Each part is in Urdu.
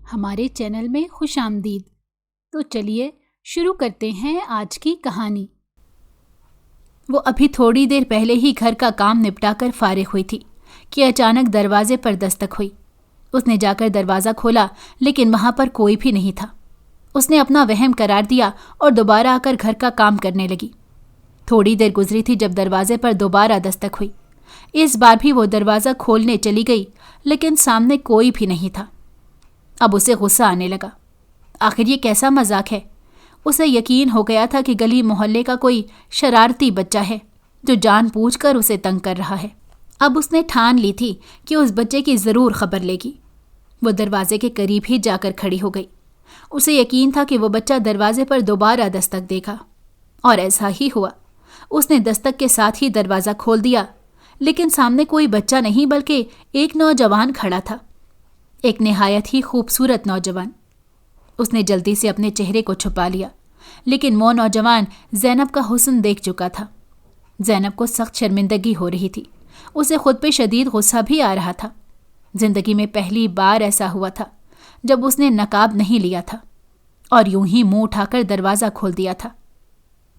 ہمارے چینل میں خوش آمدید۔ تو چلیے شروع کرتے ہیں آج کی کہانی۔ وہ ابھی تھوڑی دیر پہلے ہی گھر کا کام نپٹا کر فارغ ہوئی تھی کہ اچانک دروازے پر دستک ہوئی۔ اس نے جا کر دروازہ کھولا لیکن وہاں پر کوئی بھی نہیں تھا۔ اس نے اپنا وہم قرار دیا اور دوبارہ آ کر گھر کا کام کرنے لگی۔ تھوڑی دیر گزری تھی جب دروازے پر دوبارہ دستک ہوئی۔ اس بار بھی وہ دروازہ کھولنے چلی گئی لیکن سامنے کوئی بھی نہیں تھا۔ اب اسے غصہ آنے لگا۔ آخر یہ کیسا مذاق ہے؟ اسے یقین ہو گیا تھا کہ گلی محلے کا کوئی شرارتی بچہ ہے جو جان بوجھ کر اسے تنگ کر رہا ہے۔ اب اس نے ٹھان لی تھی کہ اس بچے کی ضرور خبر لے گی۔ وہ دروازے کے قریب ہی جا کر کھڑی ہو گئی۔ اسے یقین تھا کہ وہ بچہ دروازے پر دوبارہ دستک دے گا، اور ایسا ہی ہوا۔ اس نے دستک کے ساتھ ہی دروازہ کھول دیا، لیکن سامنے کوئی بچہ نہیں بلکہ ایک نوجوان کھڑا تھا، ایک نہایت ہی خوبصورت نوجوان۔ اس نے جلدی سے اپنے چہرے کو چھپا لیا، لیکن وہ نوجوان زینب کا حسن دیکھ چکا تھا۔ زینب کو سخت شرمندگی ہو رہی تھی۔ اسے خود پہ شدید غصہ بھی آ رہا تھا۔ زندگی میں پہلی بار ایسا ہوا تھا جب اس نے نقاب نہیں لیا تھا اور یوں ہی منہ اٹھا کر دروازہ کھول دیا تھا۔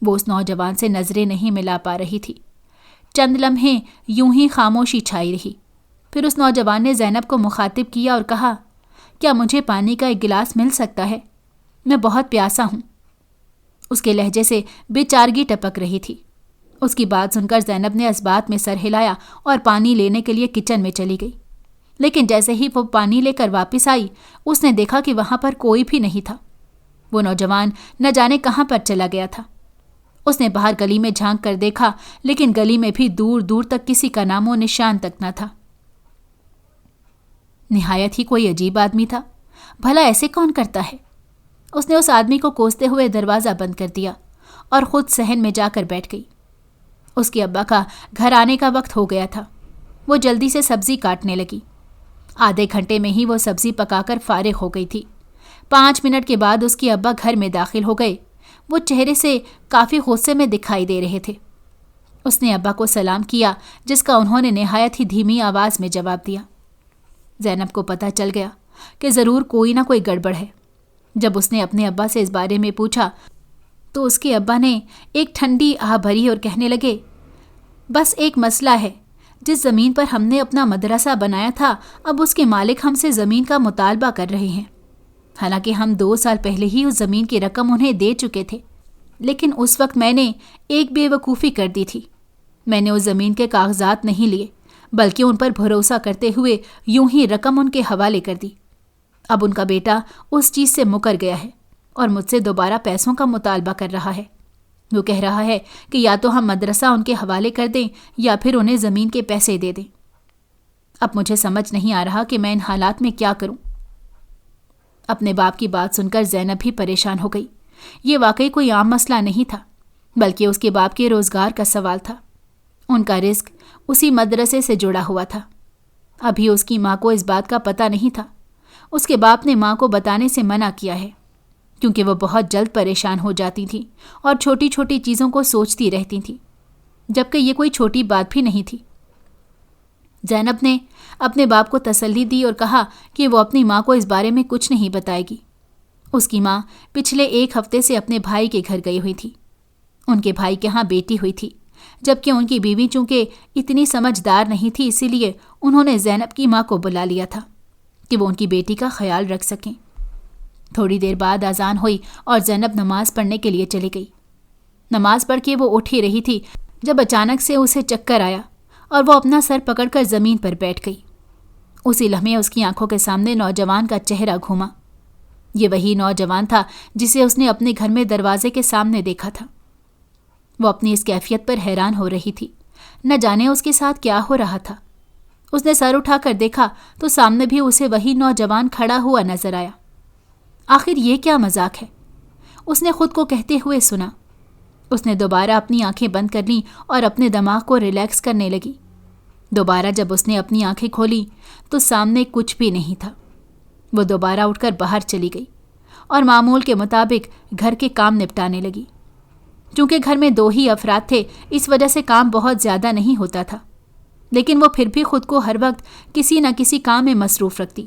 وہ اس نوجوان سے نظریں نہیں ملا پا رہی تھی۔ چند لمحے یوں ہی خاموشی چھائی رہی۔ پھر اس نوجوان نے زینب کو مخاطب کیا اور کہا، کیا مجھے پانی کا ایک گلاس مل سکتا ہے؟ میں بہت پیاسا ہوں۔ اس کے لہجے سے بے چارگی ٹپک رہی تھی۔ اس کی بات سن کر زینب نے اس بات میں سر ہلایا اور پانی لینے کے لیے کچن میں چلی گئی۔ لیکن جیسے ہی وہ پانی لے کر واپس آئی، اس نے دیکھا کہ وہاں پر کوئی بھی نہیں تھا۔ وہ نوجوان نہ جانے کہاں پر چلا گیا تھا۔ اس نے باہر گلی میں جھانک کر دیکھا، لیکن گلی میں بھی دور دور تک کسی کا نام و نشان تک نہ تھا۔ نہایت ہی کوئی عجیب آدمی تھا۔ بھلا ایسے کون کرتا ہے؟ اس نے اس آدمی کو کوستے ہوئے دروازہ بند کر دیا اور خود صحن میں جا کر بیٹھ گئی۔ اس کے ابا کا گھر آنے کا وقت ہو گیا تھا۔ وہ جلدی سے سبزی کاٹنے لگی۔ آدھے گھنٹے میں ہی وہ سبزی پکا کر فارغ ہو گئی تھی۔ 5 منٹ کے بعد اس کے ابا گھر میں داخل ہو گئے۔ وہ چہرے سے کافی غصے میں دکھائی دے رہے تھے۔ اس نے ابا کو سلام کیا، جس کا انہوں نے نہایت ہی دھیمی آواز میں جواب دیا۔ زینب کو پتہ چل گیا کہ ضرور کوئی نہ کوئی گڑبڑ ہے۔ جب اس نے اپنے ابا سے اس بارے میں پوچھا تو اس کے ابا نے ایک ٹھنڈی آہ بھری اور کہنے لگے، بس ایک مسئلہ ہے۔ جس زمین پر ہم نے اپنا مدرسہ بنایا تھا، اب اس کے مالک ہم سے زمین کا مطالبہ کر رہے ہیں۔ حالانکہ ہم 2 سال پہلے ہی اس زمین کی رقم انہیں دے چکے تھے، لیکن اس وقت میں نے ایک بے وقوفی کر دی تھی۔ میں نے اس زمین کے کاغذات نہیں لیے، بلکہ ان پر بھروسہ کرتے ہوئے یوں ہی رقم ان کے حوالے کر دی۔ اب ان کا بیٹا اس چیز سے مکر گیا ہے اور مجھ سے دوبارہ پیسوں کا مطالبہ کر رہا ہے۔ وہ کہہ رہا ہے کہ یا تو ہم مدرسہ ان کے حوالے کر دیں یا پھر انہیں زمین کے پیسے دے دیں۔ اب مجھے سمجھ نہیں آ رہا کہ میں ان حالات میں کیا کروں۔ اپنے باپ کی بات سن کر زینب بھی پریشان ہو گئی۔ یہ واقعی کوئی عام مسئلہ نہیں تھا، بلکہ اس کے باپ کے روزگار کا سوال تھا۔ ان کا رزق اسی مدرسے سے جڑا ہوا تھا۔ ابھی اس کی ماں کو اس بات کا پتہ نہیں تھا۔ اس کے باپ نے ماں کو بتانے سے منع کیا ہے، کیونکہ وہ بہت جلد پریشان ہو جاتی تھی اور چھوٹی چھوٹی چیزوں کو سوچتی رہتی تھی، جبکہ یہ کوئی چھوٹی بات بھی نہیں تھی۔ زینب نے اپنے باپ کو تسلی دی اور کہا کہ وہ اپنی ماں کو اس بارے میں کچھ نہیں بتائے گی۔ اس کی ماں پچھلے 1 ہفتے سے اپنے بھائی کے گھر گئی ہوئی تھی۔ ان کے بھائی کے ہاں بیٹی ہوئی تھی، جبکہ ان کی بیوی چونکہ اتنی سمجھدار نہیں تھی، اسی لیے انہوں نے زینب کی ماں کو بلا لیا تھا کہ وہ ان کی بیٹی کا خیال رکھ سکیں۔ تھوڑی دیر بعد اذان ہوئی اور زینب نماز پڑھنے کے لیے چلی گئی۔ نماز پڑھ کے وہ اٹھ ہی رہی تھی جب اچانک سے اسے چکر آیا اور وہ اپنا سر پکڑ کر زمین پر بیٹھ گئی۔ اسی لمحے اس کی آنکھوں کے سامنے نوجوان کا چہرہ گھوما۔ یہ وہی نوجوان تھا جسے اس نے اپنے گھر میں دروازے کے سامنے دیکھا تھا۔ وہ اپنی اس کیفیت پر حیران ہو رہی تھی۔ نہ جانے اس کے ساتھ کیا ہو رہا تھا۔ اس نے سر اٹھا کر دیکھا تو سامنے بھی اسے وہی نوجوان کھڑا ہوا نظر آیا۔ آخر یہ کیا مذاق ہے؟ اس نے خود کو کہتے ہوئے سنا۔ اس نے دوبارہ اپنی آنکھیں بند کر لیں اور اپنے دماغ کو ریلیکس کرنے لگی۔ دوبارہ جب اس نے اپنی آنکھیں کھولی تو سامنے کچھ بھی نہیں تھا۔ وہ دوبارہ اٹھ کر باہر چلی گئی اور معمول کے مطابق گھر کے کام نپٹانے لگی۔ چونکہ گھر میں 2 ہی افراد تھے، اس وجہ سے کام بہت زیادہ نہیں ہوتا تھا، لیکن وہ پھر بھی خود کو ہر وقت کسی نہ کسی کام میں مصروف رکھتی۔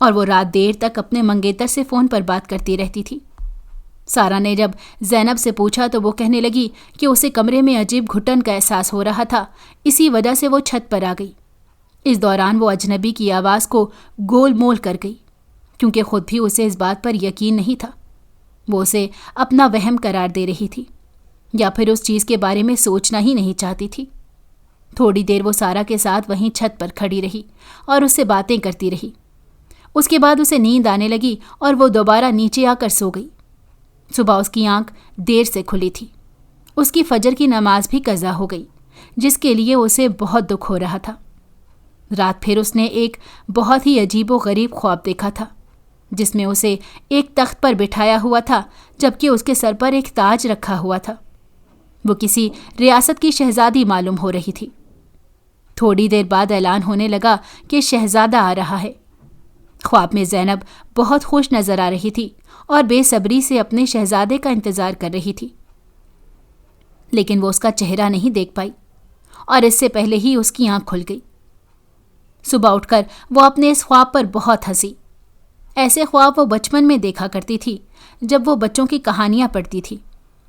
اور وہ رات دیر تک اپنے منگیتر سے فون پر بات کرتی رہتی تھی۔ سارا نے جب زینب سے پوچھا تو وہ کہنے لگی کہ اسے کمرے میں عجیب گھٹن کا احساس ہو رہا تھا، اسی وجہ سے وہ چھت پر آ گئی۔ اس دوران وہ اجنبی کی آواز کو گول مول کر گئی، کیونکہ خود بھی اسے اس بات پر یقین نہیں تھا۔ وہ اسے اپنا وہم قرار دے رہی تھی یا پھر اس چیز کے بارے میں سوچنا ہی نہیں چاہتی تھی۔ تھوڑی دیر وہ سارا کے ساتھ وہیں چھت پر کھڑی رہی اور اس سے باتیں کرتی رہی۔ اس کے بعد اسے نیند آنے لگی اور وہ دوبارہ نیچے آ کر سو گئی۔ صبح اس کی آنکھ دیر سے کھلی تھی۔ اس کی فجر کی نماز بھی قضا ہو گئی، جس کے لیے اسے بہت دکھ ہو رہا تھا۔ رات پھر اس نے ایک بہت ہی عجیب و غریب خواب دیکھا تھا، جس میں اسے ایک تخت پر بٹھایا ہوا تھا، جبکہ اس کے سر پر ایک تاج رکھا ہوا تھا۔ وہ کسی ریاست کی شہزادی معلوم ہو رہی تھی۔ تھوڑی دیر بعد اعلان ہونے لگا کہ شہزادہ آ رہا ہے۔ خواب میں زینب بہت خوش نظر آ رہی تھی اور بے صبری سے اپنے شہزادے کا انتظار کر رہی تھی، لیکن وہ اس کا چہرہ نہیں دیکھ پائی اور اس سے پہلے ہی اس کی آنکھ کھل گئی۔ صبح اٹھ کر وہ اپنے اس خواب پر بہت ہنسی۔ ایسے خواب وہ بچپن میں دیکھا کرتی تھی، جب وہ بچوں کی کہانیاں پڑھتی تھی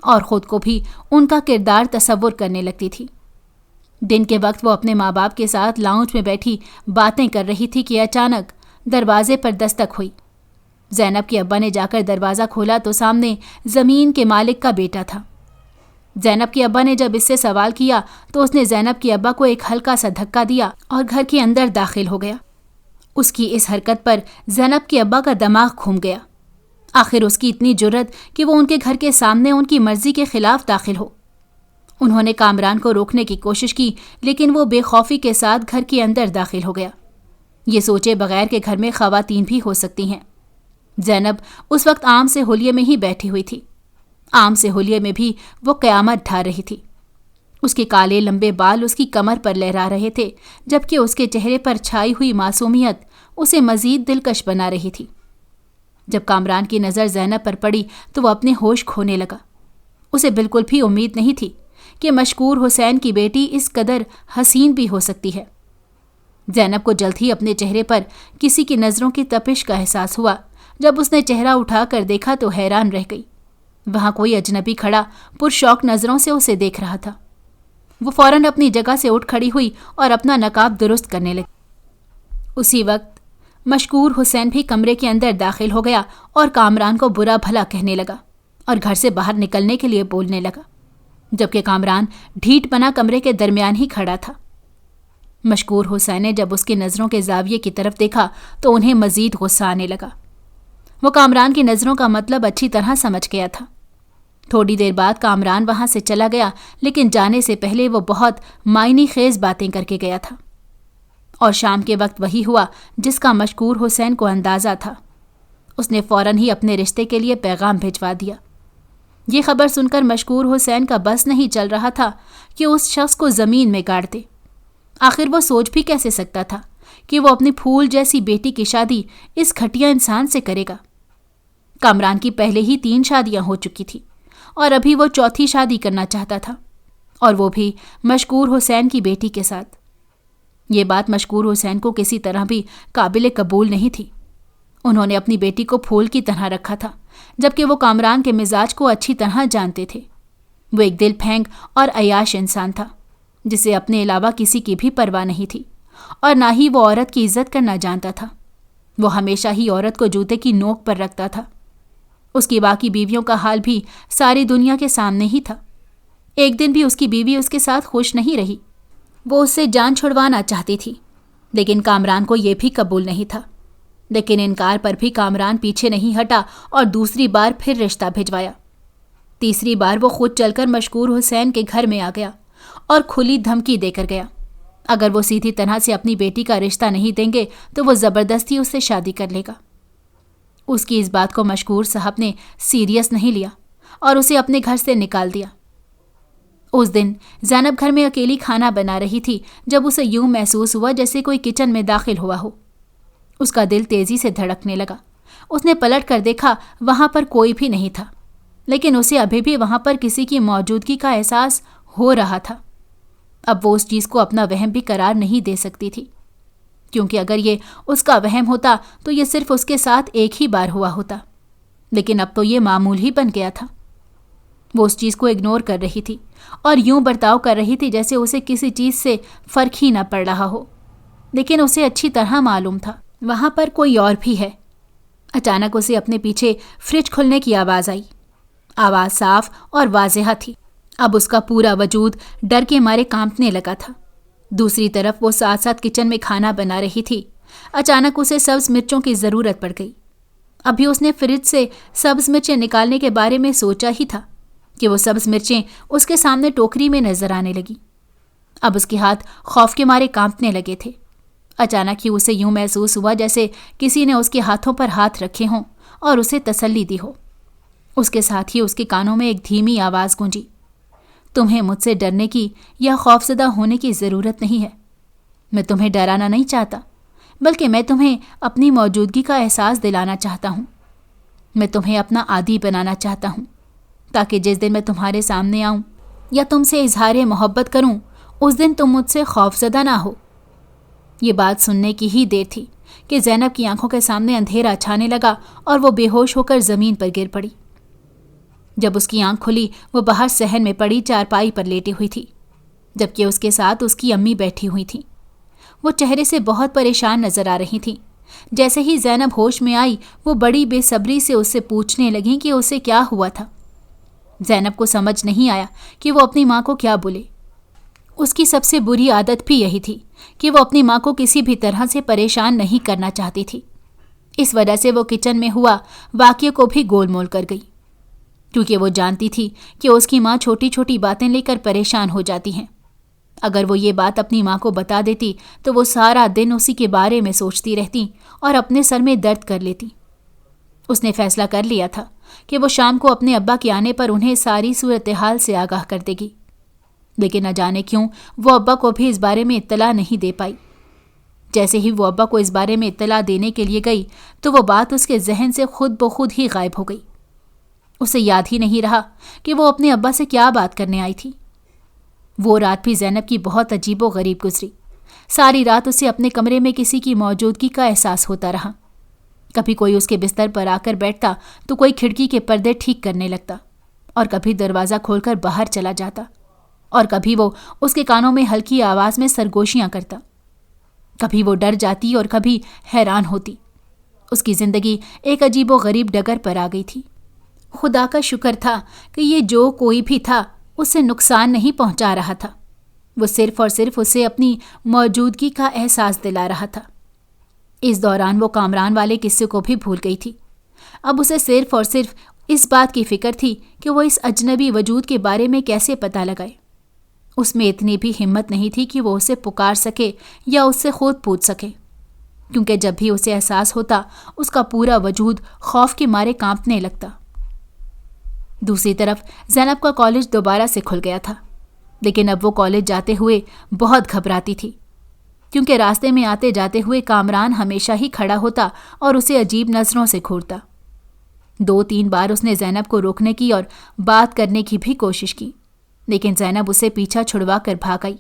اور خود کو بھی ان کا کردار تصور کرنے لگتی تھی۔ دن کے وقت وہ اپنے ماں باپ کے ساتھ لاؤنج میں بیٹھی باتیں کر رہی تھی کہ اچانک دروازے پر دستک ہوئی۔ زینب کے ابا نے جا کر دروازہ کھولا تو سامنے زمین کے مالک کا بیٹا تھا۔ زینب کے ابا نے جب اس سے سوال کیا تو اس نے زینب کے ابا کو ایک ہلکا سا دھکا دیا اور گھر کے اندر داخل ہو گیا۔ اس کی اس حرکت پر زینب کے ابا کا دماغ گھوم گیا۔ آخر اس کی اتنی جرأت کہ وہ ان کے گھر کے سامنے ان کی مرضی کے خلاف داخل ہو۔ انہوں نے کامران کو روکنے کی کوشش کی، لیکن وہ بے خوفی کے ساتھ گھر کے اندر داخل ہو گیا، یہ سوچے بغیر کہ گھر میں خواتین بھی ہو سکتی ہیں۔ زینب اس وقت عام سے حلیے میں ہی بیٹھی ہوئی تھی۔ عام سے حلیے میں بھی وہ قیامت ڈھا رہی تھی۔ اس کے کالے لمبے بال اس کی کمر پر لہرا رہے تھے، جبکہ اس کے چہرے پر چھائی ہوئی معصومیت اسے مزید دلکش بنا رہی تھی۔ جب کامران کی نظر زینب پر پڑی تو وہ اپنے ہوش کھونے لگا۔ اسے بالکل بھی امید نہیں تھی کہ مشکور حسین کی بیٹی اس قدر حسین بھی ہو سکتی ہے۔ زینب کو جلد ہی اپنے چہرے پر کسی کی نظروں کی تپش کا احساس ہوا۔ جب اس نے چہرہ اٹھا کر دیکھا تو حیران رہ گئی۔ وہاں کوئی اجنبی کھڑا پرشوق نظروں سے اسے دیکھ رہا تھا۔ وہ فوراً اپنی جگہ سے اٹھ کھڑی ہوئی اور اپنا نقاب درست کرنے لگی۔ اسی وقت مشکور حسین بھی کمرے کے اندر داخل ہو گیا اور کامران کو برا بھلا کہنے لگا اور گھر سے باہر نکلنے کے لیے بولنے لگا، جبکہ کامران ڈھیٹ بنا کمرے کے درمیان ہی کھڑا تھا۔ مشکور حسین نے جب اس کی نظروں کے زاویے کی طرف دیکھا تو انہیں مزید غصہ آنے لگا۔ وہ کامران کی نظروں کا مطلب اچھی طرح سمجھ گیا تھا۔ تھوڑی دیر بعد کامران وہاں سے چلا گیا، لیکن جانے سے پہلے وہ بہت معنی خیز باتیں کر کے گیا تھا۔ اور شام کے وقت وہی ہوا جس کا مشکور حسین کو اندازہ تھا۔ اس نے فوراً ہی اپنے رشتے کے لیے پیغام بھجوا دیا۔ یہ خبر سن کر مشکور حسین کا بس نہیں چل رہا تھا کہ اس شخص کو زمین میں گاڑ دے۔ آخر وہ سوچ بھی کیسے سکتا تھا کہ وہ اپنی پھول جیسی بیٹی کی شادی اس گھٹیا انسان سے کرے گا۔ کامران کی پہلے ہی 3 شادیاں ہو چکی تھی اور ابھی وہ 4تھی شادی کرنا چاہتا تھا، اور وہ بھی مشکور حسین کی بیٹی کے ساتھ۔ یہ بات مشکور حسین کو کسی طرح بھی قابل قبول نہیں تھی۔ انہوں نے اپنی بیٹی کو پھول کی طرح رکھا تھا، جبکہ وہ کامران کے مزاج کو اچھی طرح جانتے تھے۔ وہ ایک دل پھینگ اور عیاش انسان تھا، جسے اپنے علاوہ کسی کی بھی پرواہ نہیں تھی، اور نہ ہی وہ عورت کی عزت کرنا جانتا تھا۔ وہ ہمیشہ ہی عورت کو جوتے کی نوک پر رکھتا تھا۔ اس کی باقی بیویوں کا حال بھی ساری دنیا کے سامنے ہی تھا۔ ایک دن بھی اس کی بیوی اس کے ساتھ خوش نہیں رہی۔ وہ اس سے جان چھڑوانا چاہتی تھی، لیکن کامران کو یہ بھی قبول نہیں تھا۔ لیکن انکار پر بھی کامران پیچھے نہیں ہٹا اور دوسری بار پھر رشتہ بھجوایا۔ تیسری بار وہ خود چل کر مشکور حسین کے گھر میں آ گیا اور کھلی دھمکی دے کر گیا۔ اگر وہ سیدھی طرح سے اپنی بیٹی کا رشتہ نہیں دیں گے تو وہ زبردستی اس سے شادی کر لے گا۔ اس کی اس بات کو مشکور صاحب نے سیریس نہیں لیا اور اسے اپنے گھر سے نکال دیا۔ اس دن زینب گھر میں اکیلی کھانا بنا رہی تھی جب اسے یوں محسوس ہوا جیسے کوئی کچن میں داخل ہوا ہو۔ اس کا دل تیزی سے دھڑکنے لگا۔ اس نے پلٹ کر دیکھا، وہاں پر کوئی بھی نہیں تھا، لیکن اسے ابھی بھی وہاں پر کسی کی موجودگی کا احساس ہو رہا تھا۔ اب وہ اس چیز کو اپنا وہم بھی قرار نہیں دے سکتی تھی۔ کیونکہ اگر یہ اس کا وہم ہوتا تو یہ صرف اس کے ساتھ ایک ہی بار ہوا ہوتا، لیکن اب تو یہ معمول ہی بن گیا تھا۔ وہ اس چیز کو اگنور کر رہی تھی اور یوں برتاؤ کر رہی تھی جیسے اسے کسی چیز سے فرق ہی نہ پڑ رہا ہو، لیکن اسے اچھی طرح معلوم تھا وہاں پر کوئی اور بھی ہے۔ اچانک اسے اپنے پیچھے فریج کھلنے کی آواز آئی۔ آواز صاف اور واضح تھی۔ اب اس کا پورا وجود ڈر کے مارے کانپنے لگا تھا۔ دوسری طرف وہ ساتھ ساتھ کچن میں کھانا بنا رہی تھی۔ اچانک اسے سبز مرچوں کی ضرورت پڑ گئی۔ ابھی اس نے فریج سے سبز مرچیں نکالنے کے بارے میں سوچا ہی تھا کہ وہ سبز مرچیں اس کے سامنے ٹوکری میں نظر آنے لگی۔ اب اس کے ہاتھ خوف کے مارے کانپنے لگے تھے۔ اچانک ہی اسے یوں محسوس ہوا جیسے کسی نے اس کے ہاتھوں پر ہاتھ رکھے ہوں اور اسے تسلی دی ہو۔ اس کے ساتھ ہی اس کے کانوں میں ایک دھیمی آواز گونجی، تمہیں مجھ سے ڈرنے کی یا خوفزدہ ہونے کی ضرورت نہیں ہے۔ میں تمہیں ڈرانا نہیں چاہتا، بلکہ میں تمہیں اپنی موجودگی کا احساس دلانا چاہتا ہوں۔ میں تمہیں اپنا عادی بنانا چاہتا ہوں، تاکہ جس دن میں تمہارے سامنے آؤں یا تم سے اظہار محبت کروں، اس دن تم مجھ سے خوفزدہ نہ ہو۔ یہ بات سننے کی ہی دیر تھی کہ زینب کی آنکھوں کے سامنے اندھیرا چھانے لگا اور وہ بے ہوش ہو کر زمین پر گر پڑی۔ جب اس کی آنکھ کھلی، وہ باہر صحن میں پڑی چارپائی پر لیٹی ہوئی تھی، جبکہ اس کے ساتھ اس کی امی بیٹھی ہوئی تھیں۔ وہ چہرے سے بہت پریشان نظر آ رہی تھیں۔ جیسے ہی زینب ہوش میں آئی، وہ بڑی بے صبری سے اس سے پوچھنے لگیں کہ اسے کیا ہوا تھا۔ زینب کو سمجھ نہیں آیا کہ وہ اپنی ماں کو کیا بولے۔ اس کی سب سے بری عادت بھی یہی تھی کہ وہ اپنی ماں کو کسی بھی طرح سے پریشان نہیں کرنا چاہتی تھی۔ اس وجہ سے وہ کچن میں ہوا واقعے کو بھی گول مول کر گئی، کیونکہ وہ جانتی تھی کہ اس کی ماں چھوٹی چھوٹی باتیں لے کر پریشان ہو جاتی ہیں۔ اگر وہ یہ بات اپنی ماں کو بتا دیتی تو وہ سارا دن اسی کے بارے میں سوچتی رہتی اور اپنے سر میں درد کر لیتی۔ اس نے فیصلہ کر لیا تھا کہ وہ شام کو اپنے ابا کے آنے پر انہیں ساری صورتحال سے آگاہ کر دے گی، لیکن نہ جانے کیوں وہ ابا کو بھی اس بارے میں اطلاع نہیں دے پائی۔ جیسے ہی وہ ابا کو اس بارے میں اطلاع دینے کے لیے گئی تو وہ بات اس کے ذہن سے خود بخود ہی غائب ہو گئی۔ اسے یاد ہی نہیں رہا کہ وہ اپنے ابا سے کیا بات کرنے آئی تھی۔ وہ رات بھی زینب کی بہت عجیب و غریب گزری۔ ساری رات اسے اپنے کمرے میں کسی کی موجودگی کا احساس ہوتا رہا۔ کبھی کوئی اس کے بستر پر آ کر بیٹھتا تو کوئی کھڑکی کے پردے ٹھیک کرنے لگتا، اور کبھی دروازہ کھول کر باہر چلا جاتا، اور کبھی وہ اس کے کانوں میں ہلکی آواز میں سرگوشیاں کرتا۔ کبھی وہ ڈر جاتی اور کبھی حیران ہوتی۔ اس کی زندگی ایک عجیب و غریب ڈگر پر آ گئی تھی۔ خدا کا شکر تھا کہ یہ جو کوئی بھی تھا اسے نقصان نہیں پہنچا رہا تھا، وہ صرف اور صرف اسے اپنی موجودگی کا احساس دلا رہا تھا۔ اس دوران وہ کامران والے قصے کو بھی بھول گئی تھی۔ اب اسے صرف اور صرف اس بات کی فکر تھی کہ وہ اس اجنبی وجود کے بارے میں کیسے پتہ لگائے۔ اس میں اتنی بھی ہمت نہیں تھی کہ وہ اسے پکار سکے یا اس سے خود پوچھ سکے، کیونکہ جب بھی اسے احساس ہوتا اس کا پورا وجود خوف کے مارے کانپنے لگتا۔ دوسری طرف زینب کا کالج دوبارہ سے کھل گیا تھا، لیکن اب وہ کالج جاتے ہوئے بہت گھبراتی تھی، کیونکہ راستے میں آتے جاتے ہوئے کامران ہمیشہ ہی کھڑا ہوتا اور اسے عجیب نظروں سے گھورتا۔ 2-3 بار اس نے زینب کو روکنے کی اور بات کرنے کی بھی کوشش کی، لیکن زینب اسے پیچھا چھڑوا کر بھاگ آئی۔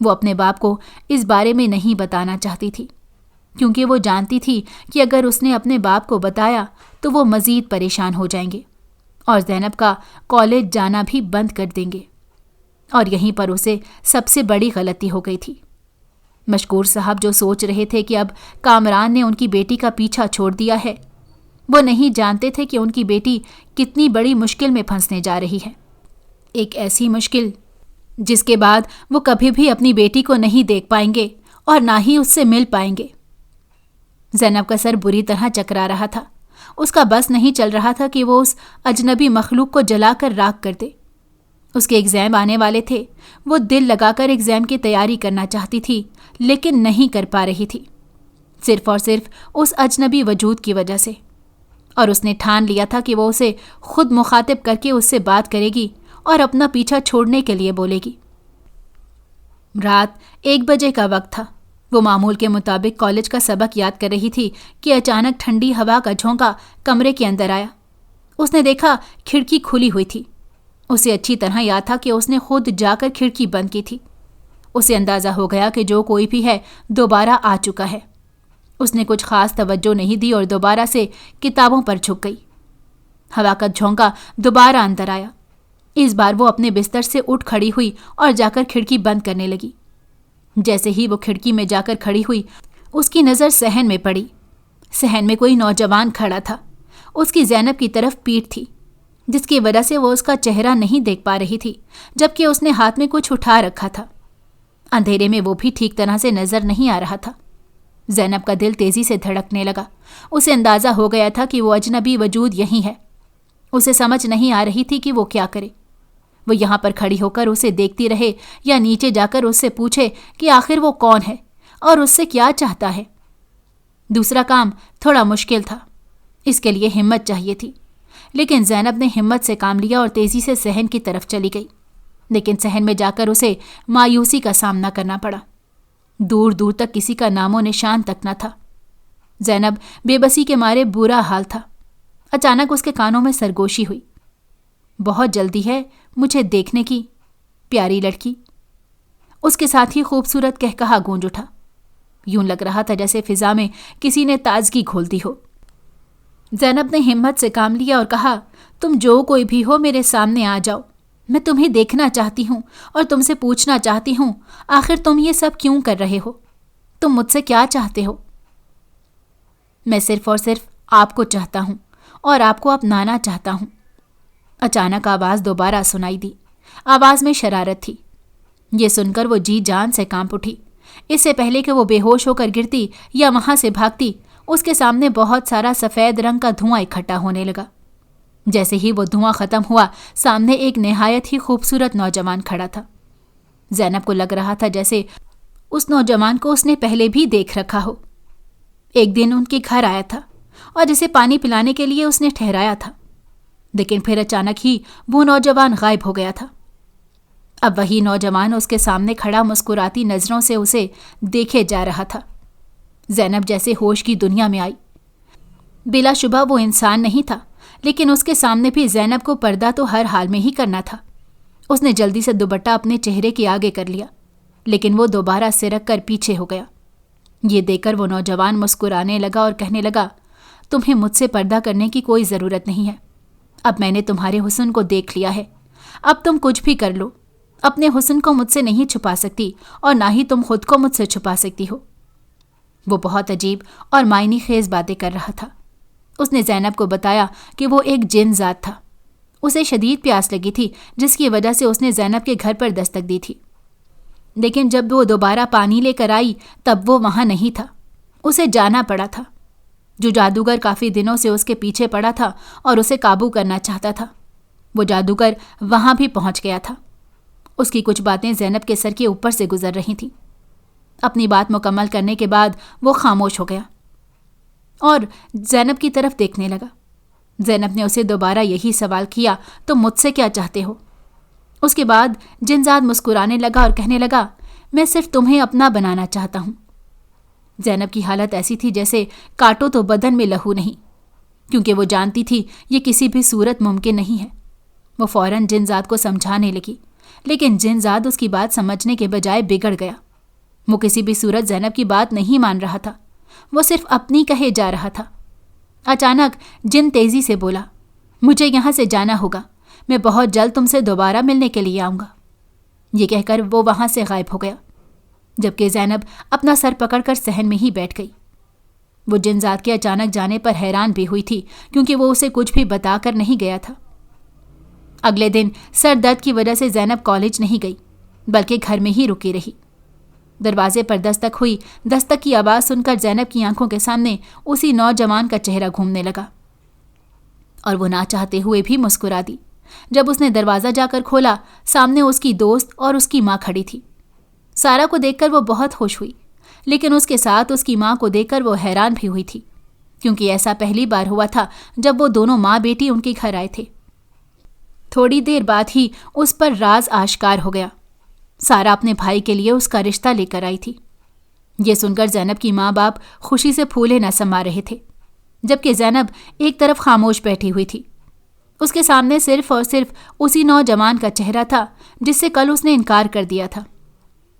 وہ اپنے باپ کو اس بارے میں نہیں بتانا چاہتی تھی، کیونکہ وہ جانتی تھی کہ اگر اس نے اپنے باپ کو بتایا تو وہ مزید پریشان ہو جائیں گے اور زینب کا کالج جانا بھی بند کر دیں گے، اور یہیں پر اسے سب سے بڑی غلطی ہو گئی تھی۔ مشکور صاحب جو سوچ رہے تھے کہ اب کامران نے ان کی بیٹی کا پیچھا چھوڑ دیا ہے، وہ نہیں جانتے تھے کہ ان کی بیٹی کتنی بڑی مشکل میں پھنسنے جا رہی ہے، ایک ایسی مشکل جس کے بعد وہ کبھی بھی اپنی بیٹی کو نہیں دیکھ پائیں گے اور نہ ہی اس سے مل پائیں گے۔ زینب کا سر بری طرح چکرا رہا تھا۔ اس کا بس نہیں چل رہا تھا کہ وہ اس اجنبی مخلوق کو جلا کر راکھ کر دے۔ اس کے ایگزام آنے والے تھے، وہ دل لگا کر ایگزام کی تیاری کرنا چاہتی تھی، لیکن نہیں کر پا رہی تھی، صرف اور صرف اس اجنبی وجود کی وجہ سے۔ اور اس نے ٹھان لیا تھا کہ وہ اسے خود مخاطب کر کے اس سے بات کرے گی اور اپنا پیچھا چھوڑنے کے لیے بولے گی۔ رات 1 بجے کا وقت تھا۔ وہ معمول کے مطابق کالج کا سبق یاد کر رہی تھی کہ اچانک ٹھنڈی ہوا کا جھونکا کمرے کے اندر آیا۔ اس نے دیکھا کھڑکی کھلی ہوئی تھی۔ اسے اچھی طرح یاد تھا کہ اس نے خود جا کر کھڑکی بند کی تھی۔ اسے اندازہ ہو گیا کہ جو کوئی بھی ہے دوبارہ آ چکا ہے۔ اس نے کچھ خاص توجہ نہیں دی اور دوبارہ سے کتابوں پر جھک گئی۔ ہوا کا جھونکا دوبارہ اندر آیا۔ اس بار وہ اپنے بستر سے اٹھ کھڑی ہوئی اور جا کر کھڑکی بند کرنے لگی۔ جیسے ہی وہ کھڑکی میں جا کر کھڑی ہوئی، اس کی نظر صحن میں پڑی۔ صحن میں کوئی نوجوان کھڑا تھا۔ اس کی زینب کی طرف پیٹھ تھی، جس کی وجہ سے وہ اس کا چہرہ نہیں دیکھ پا رہی تھی، جبکہ اس نے ہاتھ میں کچھ اٹھا رکھا تھا۔ اندھیرے میں وہ بھی ٹھیک طرح سے نظر نہیں آ رہا تھا۔ زینب کا دل تیزی سے دھڑکنے لگا۔ اسے اندازہ ہو گیا تھا کہ وہ اجنبی وجود یہی ہے۔ اسے سمجھ نہیں آ رہی تھی کہ وہ کیا کرے۔ وہ یہاں پر کھڑی ہو کر اسے دیکھتی رہے یا نیچے جا کر اس سے پوچھے کہ آخر وہ کون ہے اور اس سے کیا چاہتا ہے۔ دوسرا کام تھوڑا مشکل تھا، اس کے لیے ہمت چاہیے تھی، لیکن زینب نے ہمت سے کام لیا اور تیزی سے صحن کی طرف چلی گئی۔ لیکن صحن میں جا کر اسے مایوسی کا سامنا کرنا پڑا۔ دور دور تک کسی کا نام و نشان تک نہ تھا۔ زینب بے بسی کے مارے برا حال تھا۔ اچانک اس کے کانوں میں سرگوشی ہوئی۔ بہت جلدی ہے مجھے دیکھنے کی، پیاری لڑکی۔ اس کے ساتھ ہی خوبصورت کہکہا گونج اٹھا۔ یوں لگ رہا تھا جیسے فضا میں کسی نے تازگی کھول دی ہو۔ زینب نے ہمت سے کام لیا اور کہا، تم جو کوئی بھی ہو میرے سامنے آ جاؤ۔ میں تمہیں دیکھنا چاہتی ہوں اور تم سے پوچھنا چاہتی ہوں، آخر تم یہ سب کیوں کر رہے ہو؟ تم مجھ سے کیا چاہتے ہو؟ میں صرف اور صرف آپ کو چاہتا ہوں اور آپ کو اپنانا چاہتا ہوں۔ اچانک آواز دوبارہ سنائی دی۔ آواز میں شرارت تھی۔ یہ سن کر وہ جی جان سے کانپ اٹھی۔ اس سے پہلے کہ وہ بے ہوش ہو کر گرتی یا وہاں سے بھاگتی، اس کے سامنے بہت سارا سفید رنگ کا دھواں اکٹھا ہونے لگا۔ جیسے ہی وہ دھواں ختم ہوا، سامنے ایک نہایت ہی خوبصورت نوجوان کھڑا تھا۔ زینب کو لگ رہا تھا جیسے اس نوجوان کو اس نے پہلے بھی دیکھ رکھا ہو۔ ایک دن ان کے گھر آیا تھا اور جسے پانی پلانے کے لیے اس نے ٹھہرایا تھا، لیکن پھر اچانک ہی وہ نوجوان غائب ہو گیا تھا۔ اب وہی نوجوان اس کے سامنے کھڑا مسکراتی نظروں سے اسے دیکھے جا رہا تھا۔ زینب جیسے ہوش کی دنیا میں آئی۔ بلا شبہ وہ انسان نہیں تھا، لیکن اس کے سامنے بھی زینب کو پردہ تو ہر حال میں ہی کرنا تھا۔ اس نے جلدی سے دوپٹہ اپنے چہرے کے آگے کر لیا، لیکن وہ دوبارہ سرک کر پیچھے ہو گیا۔ یہ دیکھ کر وہ نوجوان مسکرانے لگا اور کہنے لگا، تمہیں مجھ سے پردہ کرنے کی کوئی ضرورت نہیں ہے۔ اب میں نے تمہارے حسن کو دیکھ لیا ہے۔ اب تم کچھ بھی کر لو، اپنے حسن کو مجھ سے نہیں چھپا سکتی اور نہ ہی تم خود کو مجھ سے چھپا سکتی ہو۔ وہ بہت عجیب اور معنی خیز باتیں کر رہا تھا۔ اس نے زینب کو بتایا کہ وہ ایک جن ذات تھا۔ اسے شدید پیاس لگی تھی، جس کی وجہ سے اس نے زینب کے گھر پر دستک دی تھی، لیکن جب وہ دوبارہ پانی لے کر آئی تب وہ وہاں نہیں تھا۔ اسے جانا پڑا تھا۔ جو جادوگر کافی دنوں سے اس کے پیچھے پڑا تھا اور اسے قابو کرنا چاہتا تھا، وہ جادوگر وہاں بھی پہنچ گیا تھا۔ اس کی کچھ باتیں زینب کے سر کے اوپر سے گزر رہی تھیں۔ اپنی بات مکمل کرنے کے بعد وہ خاموش ہو گیا اور زینب کی طرف دیکھنے لگا۔ زینب نے اسے دوبارہ یہی سوال کیا، تم مجھ سے کیا چاہتے ہو؟ اس کے بعد جنزاد مسکرانے لگا اور کہنے لگا، میں صرف تمہیں اپنا بنانا چاہتا ہوں۔ زینب کی حالت ایسی تھی جیسے کاٹو تو بدن میں لہو نہیں، کیونکہ وہ جانتی تھی یہ کسی بھی صورت ممکن نہیں ہے۔ وہ فوراً جنزاد کو سمجھانے لگی، لیکن جنزاد اس کی بات سمجھنے کے بجائے بگڑ گیا۔ وہ کسی بھی صورت زینب کی بات نہیں مان رہا تھا، وہ صرف اپنی کہے جا رہا تھا۔ اچانک جن تیزی سے بولا، مجھے یہاں سے جانا ہوگا، میں بہت جلد تم سے دوبارہ ملنے کے لیے آؤں گا۔ یہ کہہ کر وہ وہاں سے غائب ہو گیا، جبکہ زینب اپنا سر پکڑ کر صحن میں ہی بیٹھ گئی۔ وہ جنزاد کے اچانک جانے پر حیران بھی ہوئی تھی، کیونکہ وہ اسے کچھ بھی بتا کر نہیں گیا تھا۔ اگلے دن سر درد کی وجہ سے زینب کالج نہیں گئی، بلکہ گھر میں ہی رکی رہی۔ دروازے پر دستک ہوئی۔ دستک کی آواز سن کر زینب کی آنکھوں کے سامنے اسی نوجوان کا چہرہ گھومنے لگا اور وہ نہ چاہتے ہوئے بھی مسکرا دی۔ جب اس نے دروازہ جا کر کھولا، سامنے اس کی دوست اور اس کی ماں کھڑی تھی۔ سارا کو دیکھ کر وہ بہت خوش ہوئی، لیکن اس کے ساتھ اس کی ماں کو دیکھ کر وہ حیران بھی ہوئی تھی، کیونکہ ایسا پہلی بار ہوا تھا جب وہ دونوں ماں بیٹی ان کے گھر آئے تھے۔ تھوڑی دیر بعد ہی اس پر راز آشکار ہو گیا۔ سارا اپنے بھائی کے لیے اس کا رشتہ لے کر آئی تھی۔ یہ سن کر زینب کی ماں باپ خوشی سے پھولے نہ سما رہے تھے، جبکہ زینب ایک طرف خاموش بیٹھی ہوئی تھی۔ اس کے سامنے صرف اور صرف اسی نوجوان کا چہرہ تھا جس سے کل اس نے انکار کر دیا تھا۔